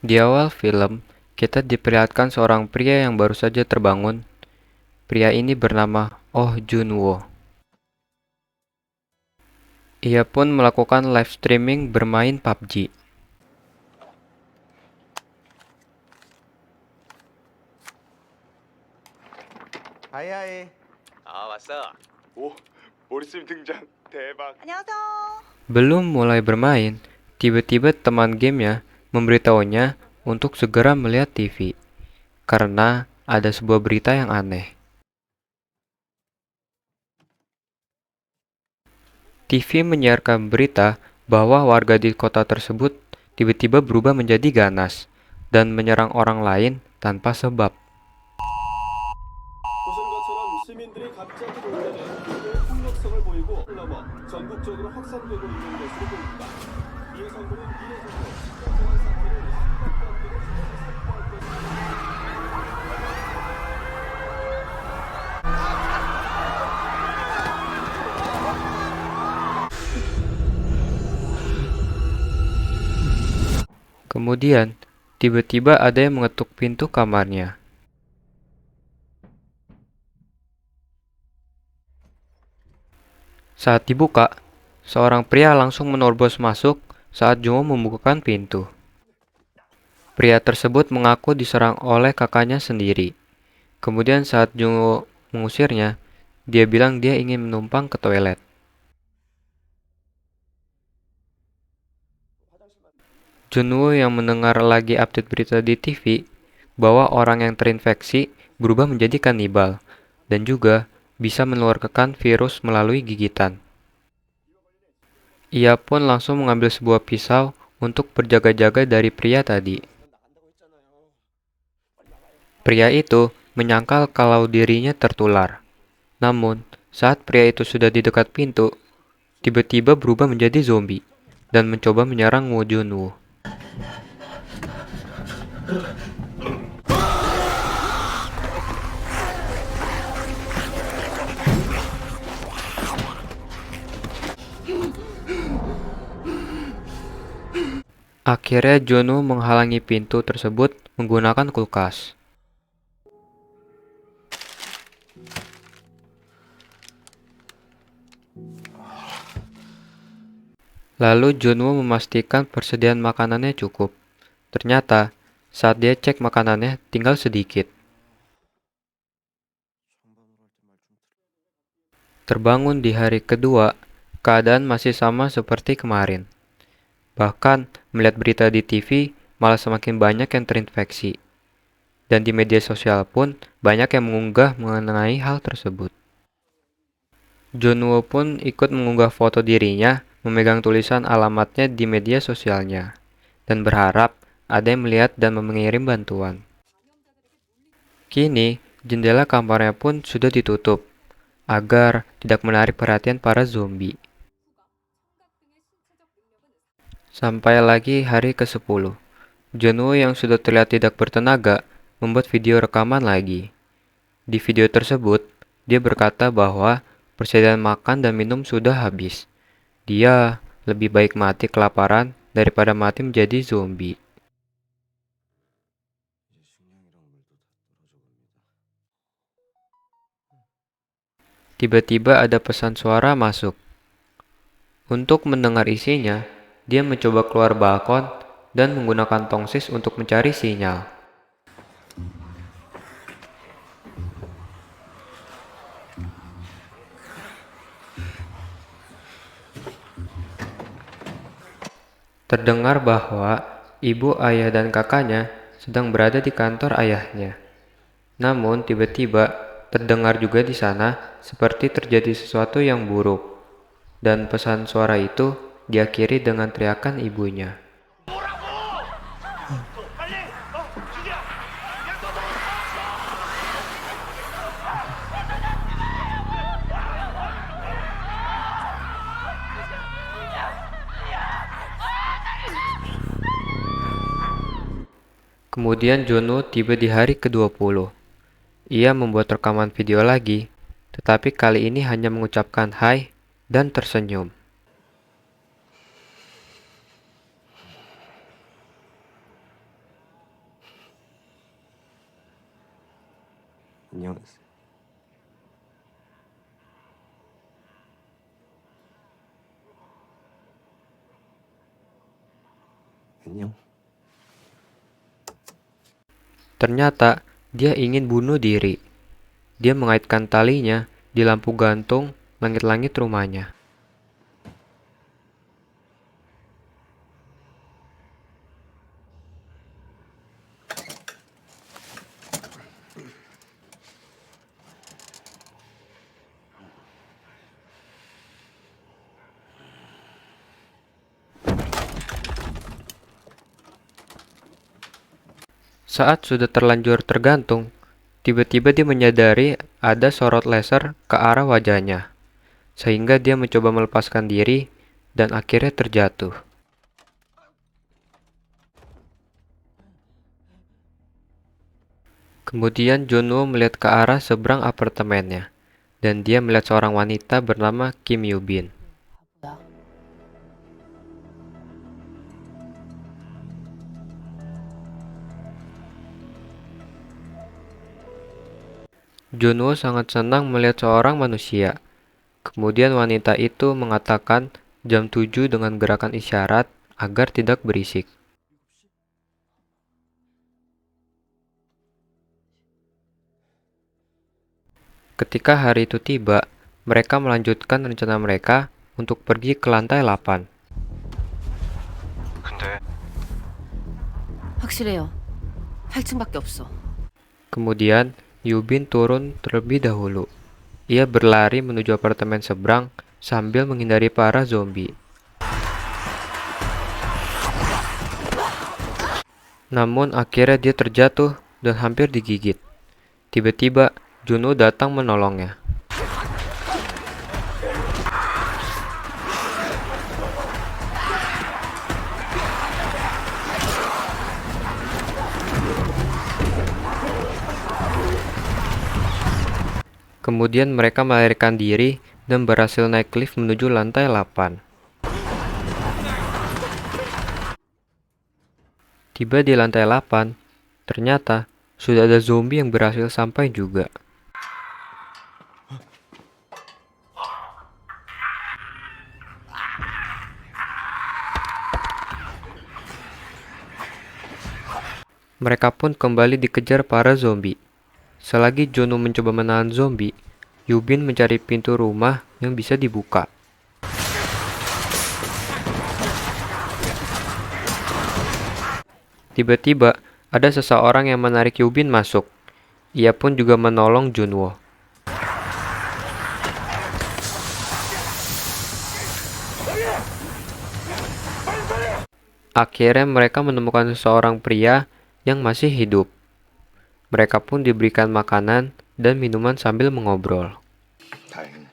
Di awal film, kita diperlihatkan seorang pria yang baru saja terbangun. Pria ini bernama Oh Jun-woo. Ia pun melakukan live streaming bermain PUBG. 하이 하이. 왔어. 오, 모리스님 등장. 대박. 안녕하세요. Belum mulai bermain, tiba-tiba teman gamenya memberitahunya untuk segera melihat TV, karena ada sebuah berita yang aneh. TV menyiarkan berita bahwa warga di kota tersebut tiba-tiba berubah menjadi ganas dan menyerang orang lain tanpa sebab. 보신 것처럼 시민들이 갑자기 돌변해 이후에 폭력성을 보이고 흘러머 전국적으로 확산되고 있는 것으로 보입니다. 이에 정부는 이례적으로 심각한 사태를 심각하게 선포할 것입니다. Kemudian, tiba-tiba ada yang mengetuk pintu kamarnya. Saat dibuka, seorang pria langsung menerobos masuk saat Junwo membukakan pintu. Pria tersebut mengaku diserang oleh kakaknya sendiri. Kemudian saat Junwo mengusirnya, dia bilang dia ingin menumpang ke toilet. Junwo yang mendengar lagi update berita di TV bahwa orang yang terinfeksi berubah menjadi kanibal dan juga bisa menularkan virus melalui gigitan. Ia pun langsung mengambil sebuah pisau untuk berjaga-jaga dari pria tadi. Pria itu menyangkal kalau dirinya tertular. Namun, saat pria itu sudah di dekat pintu, tiba-tiba berubah menjadi zombie dan mencoba menyerang Woo Jun-woo. Akhirnya Junwoo menghalangi pintu tersebut menggunakan kulkas. Lalu Junwoo memastikan persediaan makanannya cukup. Ternyata, saat dia cek makanannya tinggal sedikit. Terbangun di hari kedua, keadaan masih sama seperti kemarin. Bahkan, melihat berita di TV, malah semakin banyak yang terinfeksi. Dan di media sosial pun, banyak yang mengunggah mengenai hal tersebut. Junwoo pun ikut mengunggah foto dirinya, memegang tulisan alamatnya di media sosialnya, dan berharap ada yang melihat dan mengirim bantuan. Kini, jendela kamarnya pun sudah ditutup, agar tidak menarik perhatian para zombie. Sampai lagi hari ke-10, Junwoo yang sudah terlihat tidak bertenaga membuat video rekaman lagi. Di video tersebut, dia berkata bahwa persediaan makan dan minum sudah habis. Dia lebih baik mati kelaparan daripada mati menjadi zombie. Tiba-tiba ada pesan suara masuk. Untuk mendengar isinya, dia mencoba keluar balkon dan menggunakan tongsis untuk mencari sinyal. Terdengar bahwa ibu, ayah, dan kakaknya sedang berada di kantor ayahnya. Namun tiba-tiba terdengar juga di sana seperti terjadi sesuatu yang buruk. Dan pesan suara itu diakhiri dengan teriakan ibunya. Kemudian Junwoo tiba di hari ke-20. Ia membuat rekaman video lagi, tetapi kali ini hanya mengucapkan hai dan tersenyum. 안녕하세요. 안녕. Ternyata dia ingin bunuh diri. Dia mengaitkan talinya di lampu gantung langit-langit rumahnya. Saat sudah terlanjur tergantung, tiba-tiba dia menyadari ada sorot laser ke arah wajahnya, sehingga dia mencoba melepaskan diri dan akhirnya terjatuh. Kemudian Junwoo melihat ke arah seberang apartemennya, dan dia melihat seorang wanita bernama Kim Yoo-bin. Junwoo sangat senang melihat seorang manusia. Kemudian wanita itu mengatakan jam 7 dengan gerakan isyarat agar tidak berisik. Ketika hari itu tiba, mereka melanjutkan rencana mereka untuk pergi ke lantai 8. 근데 확실해요. 8층밖에 없어. Kemudian, Yoo-bin turun terlebih dahulu. Ia berlari menuju apartemen seberang sambil menghindari para zombie. Namun akhirnya dia terjatuh dan hampir digigit. Tiba-tiba, Junwoo datang menolongnya. Kemudian mereka melarikan diri dan berhasil naik lift menuju lantai 8. Tiba di lantai 8, ternyata sudah ada zombie yang berhasil sampai juga. Mereka pun kembali dikejar para zombie. Selagi Junwoo mencoba menahan zombie, Yoo-bin mencari pintu rumah yang bisa dibuka. Tiba-tiba, ada seseorang yang menarik Yoo-bin masuk. Ia pun juga menolong Junwoo. Akhirnya mereka menemukan seseorang pria yang masih hidup. Mereka pun diberikan makanan dan minuman sambil mengobrol. 다행이네.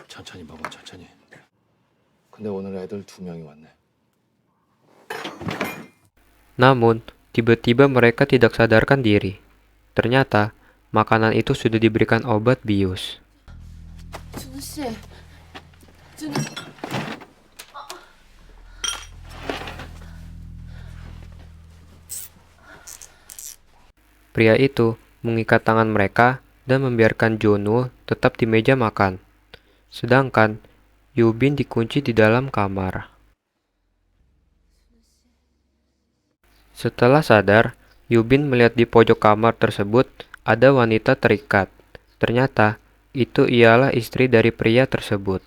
천천히 먹어, 천천히. 근데 오늘 애들 2명이 왔네. Namun, tiba-tiba mereka tidak sadarkan diri. Ternyata, makanan itu sudah diberikan obat bius. 준우 씨. 준우. Pria itu mengikat tangan mereka dan membiarkan Junwoo tetap di meja makan. Sedangkan Yoo-bin dikunci di dalam kamar. Setelah sadar, Yoo-bin melihat di pojok kamar tersebut ada wanita terikat. Ternyata, itu ialah istri dari pria tersebut.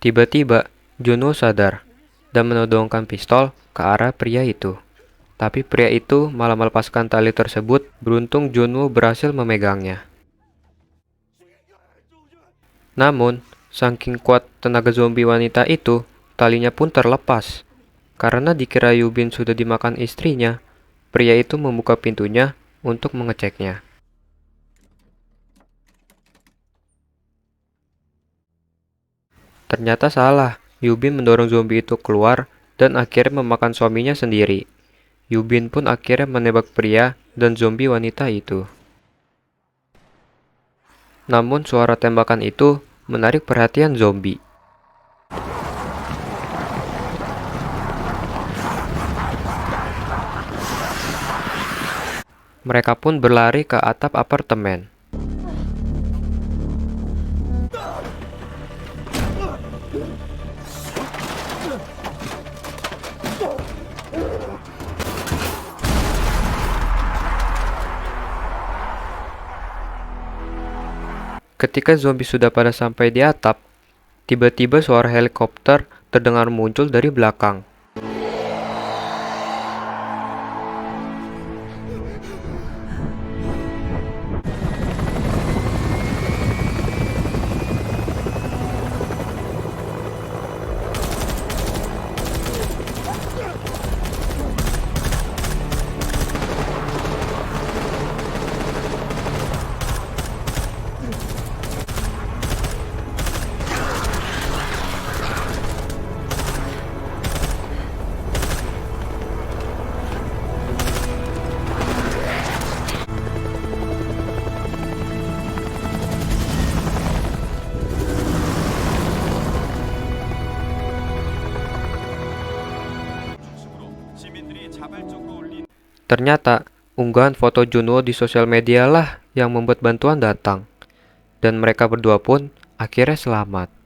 Tiba-tiba, Junwoo sadar dan menodongkan pistol ke arah pria itu. Tapi pria itu malah melepaskan tali tersebut, beruntung Junwoo berhasil memegangnya. Namun, saking kuat tenaga zombie wanita itu, talinya pun terlepas. Karena dikira Yoo-bin sudah dimakan istrinya, pria itu membuka pintunya untuk mengeceknya. Ternyata salah. Yubin mendorong zombie itu keluar dan akhirnya memakan suaminya sendiri. Yubin pun akhirnya menembak pria dan zombie wanita itu. Namun suara tembakan itu menarik perhatian zombie. Mereka pun berlari ke atap apartemen. Ketika zombie sudah pada sampai di atap, tiba-tiba suara helikopter terdengar muncul dari belakang. Ternyata, unggahan foto Junwo di sosial media lah yang membuat bantuan datang. Dan mereka berdua pun akhirnya selamat.